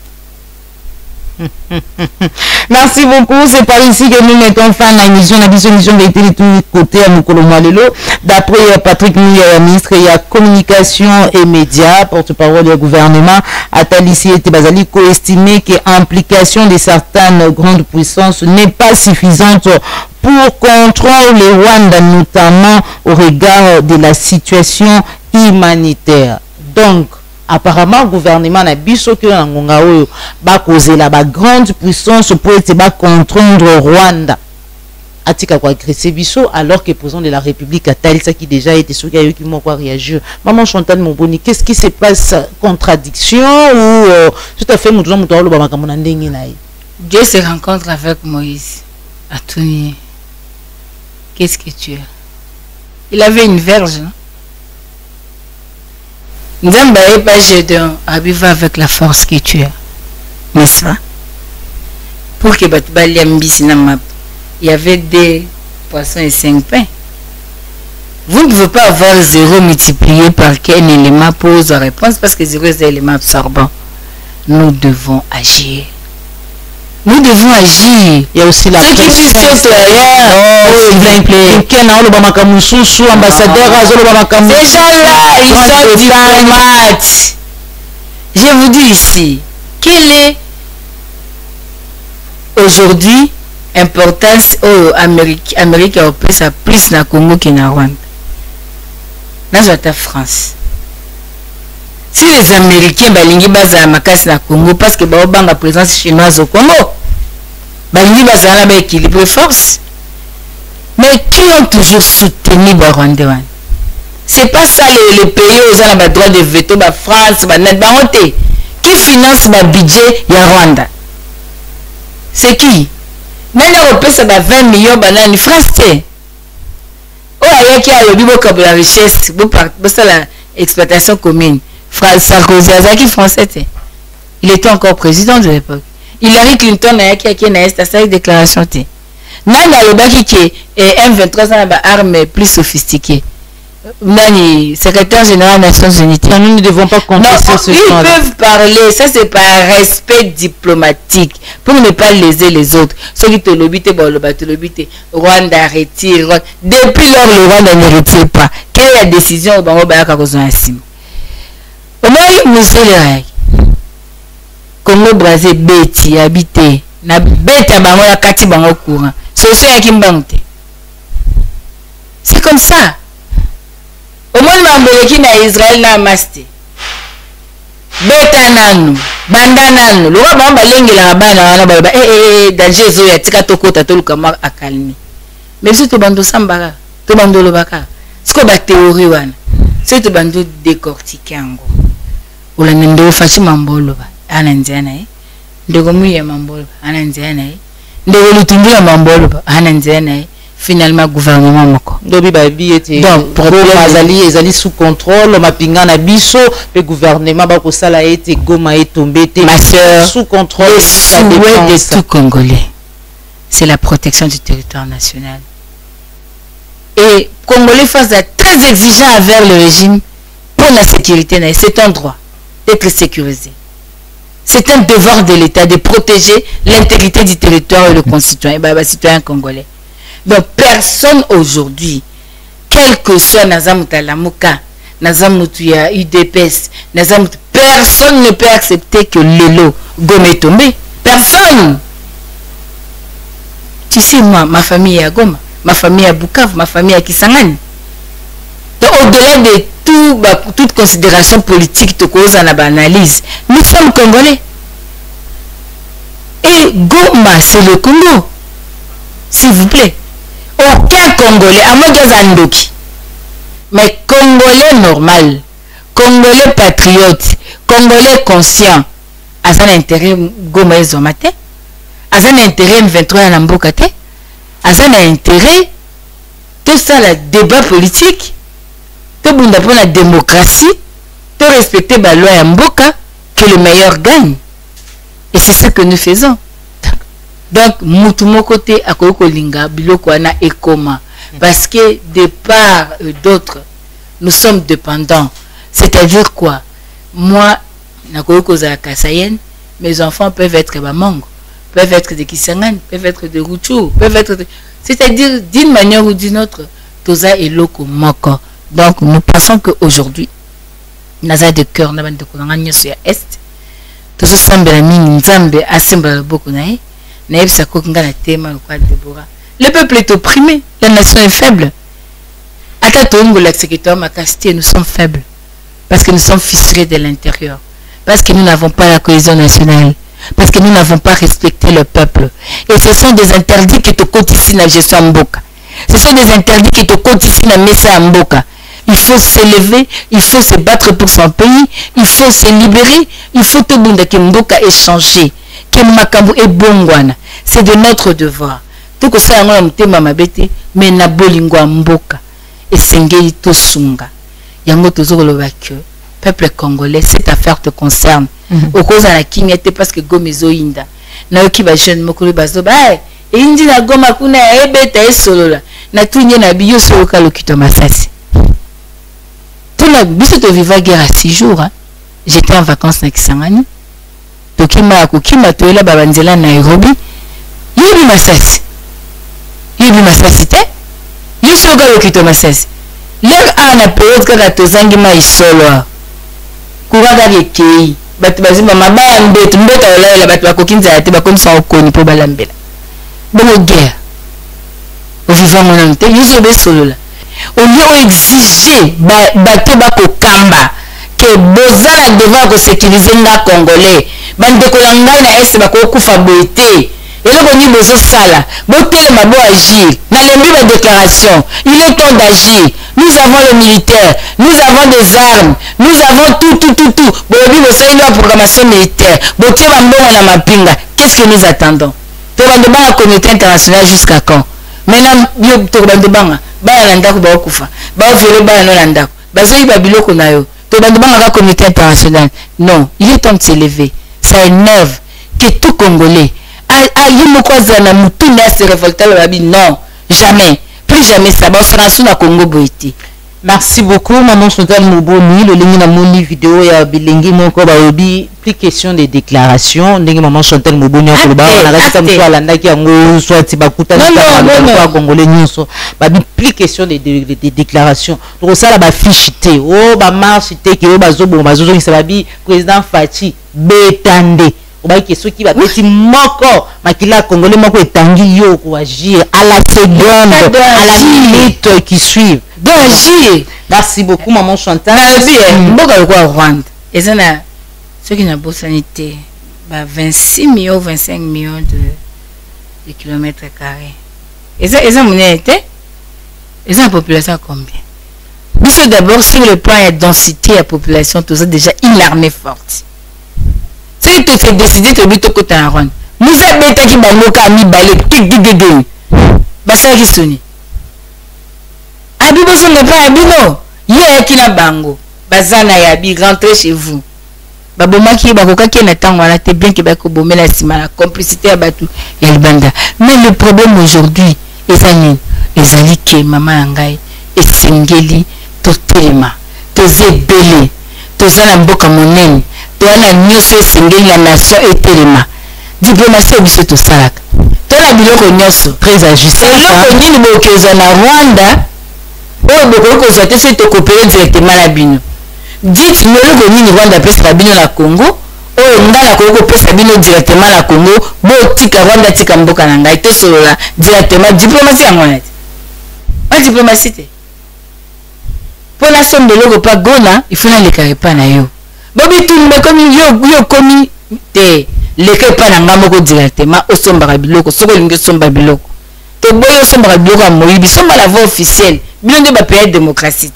Merci beaucoup. C'est par ici que nous mettons fin à l'émission. La émission vérité de tous les côtés à Moukolomoualelo. D'après Patrick Mouya, ministre de la communication et médias, porte-parole du gouvernement, Atalissi et Tebazali co-estimé que l'implication de certaines grandes puissances n'est pas suffisante pour contrôler le Rwanda, notamment au regard de la situation humanitaire. Donc, apparemment, le gouvernement a biso que ba causer la grande puissance pour être contre Rwanda. Atika quoi agresser biso alors que le président de la République a ça qui déjà été ce qui m'a quoi réagir. Maman Chantal Moboni, qu'est-ce qui se passe? Contradiction ou tout à fait Dieu se rencontre avec Moïse à Touni. Qu'est-ce que tu as? Il avait une verge, non? Nzamba est pas Gédéon, arrive avec la force que tu as, n'est-ce pas? Pour que il y avait des poissons et 5 pains. Vous ne pouvez pas avoir 0 multiplié par quel élément pose la réponse parce que 0 est un élément absorbant. Nous devons agir. Nous devons agir. Il y a aussi la pression. Ceux qui disent que c'est rien. Ces gens-là, ils sont diplomates. Je vous dis ici, quelle est aujourd'hui l'importance Amérique européenne, ça plus na Congo que na Rwanda. Dans la France. Si les Américains balingi baza makasi na Congo parce que ba banga présence chinoise au Congo, balingi baza na ba équilibre force. Mais qui ont toujours soutenu ba Rwanda? C'est pas ça les pays où ils ont le droit de veto, ba France, ba net ba honte. Qui finance ba budget ya Rwanda? C'est qui? Nani opesa ba 20 millions banani France té. Oh ayaki alobi bo ka la richesse, bo ça la exploitation commune. Sarkozy Azaki français. Il était encore président de l'époque. Hillary Clinton a qui a cette déclaration. Nani alobaki qui est M23 ans arme plus sophistiquée. Nani secrétaire général des Nations Unies. Nous ne devons pas contester ce ils peuvent parler, ça c'est par respect diplomatique pour ne pas léser les autres. Ceux qui te l'obité, Rwanda retire. Depuis lors le Rwanda ne retire pas. Quelle est la décision au Bango Bayaka Kozonassim? Omoi musele Congo Brazil beti habité na beta bango ya kati bango courant. Solution ya kimbangte. C'est comme ça. Au moins, Mamboleki na Israël na Amaste. Beta nanu, banda nanu. Le roi Bamba lengi la bana wana ba danger zo ya tika tokota toluka ma akalmi. Mais si to bando sambara, to bando lobaka. Siko ba théorie wana. Si to bando décortiquer ngo. Ola ndo fachi mambolo ba. Ananziana ndego muye mambolo ananziana ndego lutumbula mambolo ananziana finalement gouvernement moko ndobi babi ete donc problème ezali sous contrôle mapinga na biso pe gouvernement ba ko sala ete goma etombe te ma sœur sous contrôle de tout Congolais, c'est la protection du territoire national. Et Congolais face à très exigeant envers le régime pour la sécurité, c'est un droit d'être sécurisé. C'est un devoir de l'État de protéger l'intégrité du territoire et le concitoyen, citoyen congolais. Donc personne aujourd'hui, quel que soit Nazamuta Lamuka, Nazamutuya UDPS, personne ne peut accepter que Lelo Goma est tombé. Personne. Tu sais, moi, ma famille est à Goma, ma famille est à Bukavu, ma famille est à Kisangani. Donc au-delà de toute considération politique de cause en analyse, nous sommes Congolais. Et Goma, c'est le Congo. S'il vous plaît. Aucun Congolais, à moi Zandoki, mais Congolais normal, Congolais patriote, Congolais conscient, à son intérêt Goma et Zomate, à son intérêt M23 à Mbokate, à son intérêt, tout ça, le débat politique, tout le monde pour la démocratie, tout respecter la loi à Mboka, que le meilleur gagne. Et c'est ce que nous faisons. Donc, Moutumo côté à Kokolinga, Bilokwana et Koma. Parce que de part d'autres, nous sommes dépendants. C'est-à-dire quoi? Moi, mes enfants peuvent être Bamango, peuvent être de Kisangani, peuvent être de Ruchou, peuvent être de... C'est-à-dire, d'une manière ou d'une autre, Toza et Loko Moko. Donc, nous pensons qu'aujourd'hui, Naza de cœur, Naban de Koulangani sur Est, tout ce Sambelami, Nzambe, Assemble Bokunaï, le peuple est opprimé, la nation est faible. Nous sommes faibles parce que nous sommes fissurés de l'intérieur, parce que nous n'avons pas la cohésion nationale, parce que nous n'avons pas respecté le peuple. Et ce sont des interdits qui te cotisent na gestion Mboka. Ce sont des interdits qui te cotisent na messa Mboka. Il faut s'élever, il faut se battre pour son pays, il faut se libérer, il faut tout le monde que Mboka ait changé. C'est de notre devoir. Tout que ça, mais na bolingo Mboka et sengeli to sunga. Yango tozolo le peuple congolais, cette affaire te concerne. Au cause de la kinyete parce que gomezo inda. Na yoki ba jeune mokolo bazo ba e indi na goma kuna ebeta esolola. Na tunye na biyo solo ka lokito masasi. Tout la biso to vivre guerre à 6 jours. Hein. J'étais en vacances na Kisangani. Tokima kokima toela babanzela Nairobi. Yibi masasi. Yibi masasi te. Yiso ka lokito masasi. Leur ana période kaka tozangi ma isolo. Kuwaga gekei. Batu bazima mabaya mbetu mbeta olaela batu bakokinza yate bakomisa okoni po balambela. Bongo guerre. Au vivant mon ante, yiso be solo la. Au lieu d'exiger bato bakokamba que bozala devant ko sécuriser nga congolais. Bandeko na ngai na est bakokufa boité. Et là, on dit bozo sala, botelema bo agir. Dans les livres de déclaration, il est temps d'agir. Nous avons le militaire, nous avons des armes, nous avons tout. Bobi bozo une programmation militaire. Botelema mbongo na mapinga. Qu'est-ce que nous attendons? Tobandeba la communauté internationale jusqu'à quand? Maintenant, yo tobandeba ba landa ko ba kufa. Ba violé ba no landa. Bazo yi babiloko na yo. Tobandeba la communauté internationale. Non, il est temps de s'élever. Ça énerve que tout Congolais non, jamais, plus jamais ça. Merci beaucoup, maman Chantal Moboni. Le lien dans mon vidéo ya bilingi mon ko ba obi plus question de déclaration. Ndenge maman Chantal Moboni ko ba na resta mtu alanda ki ngo soit bakuta na congolais nyonso. Ba plus question de déclaration. Donc ça la ba fichité. Oh ba marche té ki o bazo bon bazo ki ça ba bi président Fachi Betande. obaki soki babeti moko makila congolais moko etangi yo ko agir à la seconde à la minute qui suit d'agir. Merci beaucoup maman Chantal. Mboka le quoi Rwanda ezana ceux qui n'a pas sanité 26 millions 25 millions de kilomètres carrés. Eza monete eza population combien? Parce d'abord sur le plan de densité à population tout ça déjà une armée forte. C'est que tu décidé de lutter contre la Rwanda. Nous avons qui bangoka mi balé tigigigé. Basa qui soni. Abibo son ne pas abino. Yé qui na bango. Bazana yabi rentrer chez vous. Babomaki bakoka qui na tango la te bien que bako bomé la sima la complicité à batu ya libanda. Mais le problème aujourd'hui les alliés que maman ngai et singeli totelema tozebele tozana mboka monene toana nyonso singeli la nation etelema diplomatie biso to salaka tona biloko nyonso très ajusté eloko nini bokezwa na Rwanda oyo bokoko kozwa te so tokopere directement na bino dites eloko nini Rwanda pesa bino na Congo oyo ngala ko pesa bino directement na Congo botika Rwanda tika mboka na ngai tosolola directement diplomatie yango net pas diplomatie pour la somme de l'euro pas gona il faut na le pas na yo bobi tumbe comme yo komi te le pas na ngamoko directement au somba biloko soko lingi somba biloko to boyo somba biloko moyibi somba la voie officielle bien de ba pays démocratie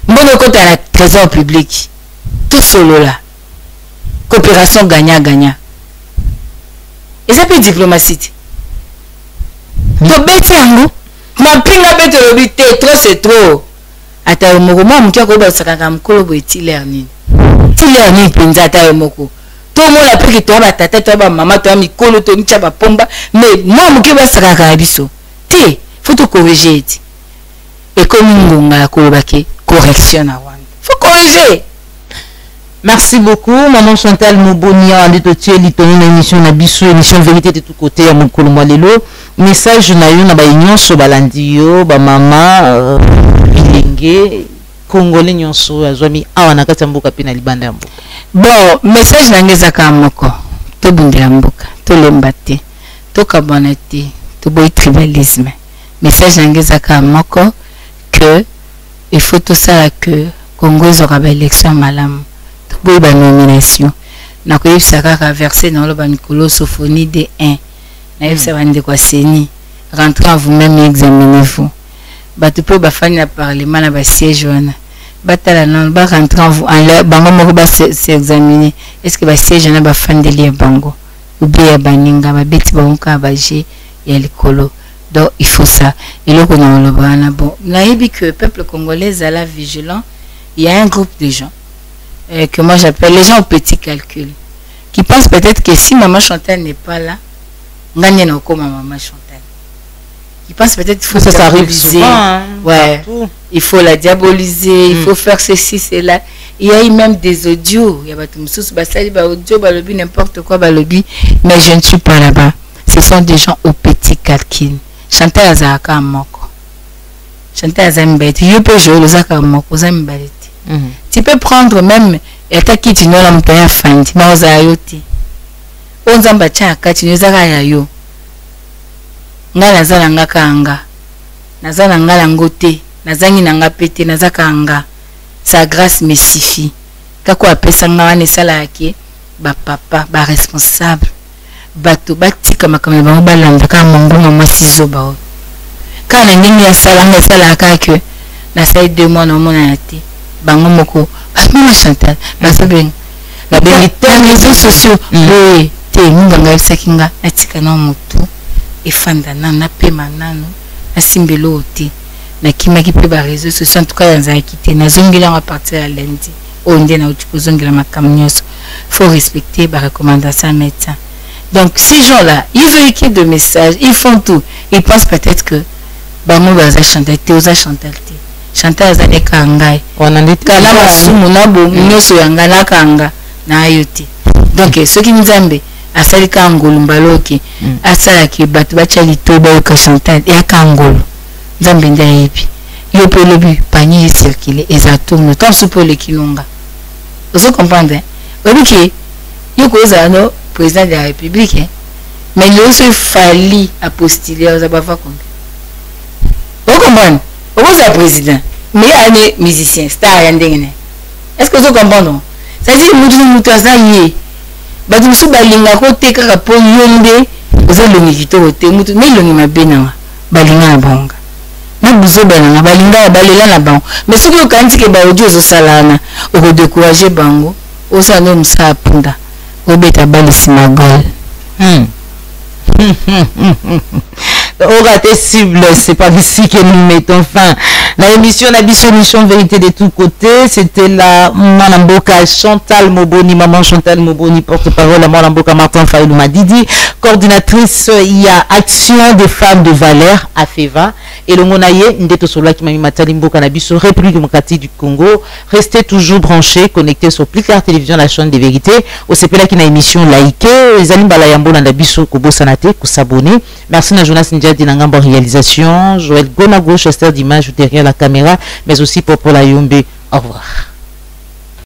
mbono kota na trésor public tout solola coopération gagnant-gagnant. Et ça peut diplomatie. Donc, betiango, ma pinga bete lobite, trop c'est trop. Ata yomoko, moi, mkia koba sakaka mkolo bo eti learning. Ti learning penza ata yomoko. Tout le monde a pris que toi, ma tata, toi, ma maman, toi, mikolo, toi, micha, ba pomba. Mais moi, mkia ba sakaka abiso. Ti, faut tout corriger. Et comme ngonga kolobake, correction à Rwanda. Faut corriger. Merci beaucoup, maman Chantal Mobonia, l'émission émission Nabiso, émission Vérité de tous côtés à mon Kolomwalelo. Message na yo na ba nyonso balandio, ba mama bilenge congolais nyonso azwami awa na kati mboka pina libanda ya mboka. Bon, message na ngeza ka moko. To bundela mboka, to lembate, to kabonete, to boy tribalisme. Message na ngeza ka moko que il faut tout ça que Congo aura ba élection malamu. Pour la nomination, na ko yebisa kaka verset dans le banikolo Sophonie de 1 na yebisa bande kwa seni rentrez en vous-même et examinez-vous batu po bafani na parlement na ba siège wana batala non ba rentrer en vous en leur bango moko ba s'examiner est-ce que ba siège na ba fandeli ya bango ou bien baninga ba beti banka ba je ya likolo. Donc il faut ça et le qu'on le bana bon na yebi que peuple congolais à la vigilant. Il y a un groupe de gens que moi j'appelle les gens au petit calcul, qui pensent peut-être que si maman Chantal n'est pas là, gagne na comme maman Chantal. Qui pensent peut-être qu'il faut ça arrive souvent, hein, ouais, il faut la diaboliser, il faut faire ceci, cela. Il y a eu même des audios, il y a des audios, n'importe quoi, mais je ne suis pas là-bas. Ce sont des gens au petit calcul. Chantal Azaka Moko. Chantal Azambet, je peux jouer le Zaka Moko, Zambet. Tu peux prendre même et attaquer tu n'as pas un fan tu n'as pas ayoti on zamba chaka tu n'as pas ayo ngala zala ngaka anga nazala ngala ngote nazangi nanga pete nazaka anga sa grâce me suffit kako apesa nga wana sala yake ba papa ba responsable bato batika makamela bango balanda ka mongonga mwasi zoba kana ndenge ya sala nga sala kake na sai 2 mois na mona yate bango moko maman Chantal basabenga la vérité les réseaux sociaux oui te nganga sakinga atika na motu efanda na pema nano asimbelo oti na kimaki pe ba réseaux sociaux en tout cas yanza kité na zongela à partir à lundi onde na utuko zongela makamnyoso faut respecter ba recommandation médecin. Donc ces gens là ils véhiculent de messages, ils font tout, ils pensent peut-être que bango baza Chantal te oza Chantal te Chantal azane kangai kala masumu na bo nyoso yanga na kanga na ayoti. Donc ceux qui nzambe asali ka ngolu mbaloki asala ki batu bacha litoba ka Chantal ya kangolo nzambe nda yepi yo pe lobi panier circuler exactement tant sous pour le kilonga. Vous comprenez? Obi ki yo ko za no président de la République, hein. Mais il aussi fallu à postuler aux abava combien. Vous comprenez? Vous êtes président, mais il y a des musiciens, stars, est-ce que vous comprenez? C'est-à-dire que nous sommes batu musu balinga ko teka kapo yonde ozalongi kitoko te mutu melongi mabena balinga na bonga na buzo balinga balinga balela na bango mais soki okanisi ke ba audio ozosalana okodécourager bango osala musa apunda obeta balisi magol on raté cible, c'est pas ici que nous mettons fin. La émission Vérité de tous côtés, c'était la Malamboka Chantal Moboni, maman Chantal Moboni, porte-parole à Malamboka Martin Faïlou Madidi, coordinatrice, il y a Action des femmes de valeur à FEVA, et le Monaye, Ndeto Sola qui m'a mis Matalimbo Cannabis, République démocratique du Congo. Restez toujours branchés, connectés sur Plicard Télévision, la chaîne des vérités, au CPLA qui n'a émission laïque, les alim balayambo Nandabiso, Kobo Sanate, pour s'abonner. Merci à Jonas Ndja Dinangambo réalisation, Joël Gona gauche, Esther d'image derrière la caméra, mais aussi pour la Yombe. Au revoir.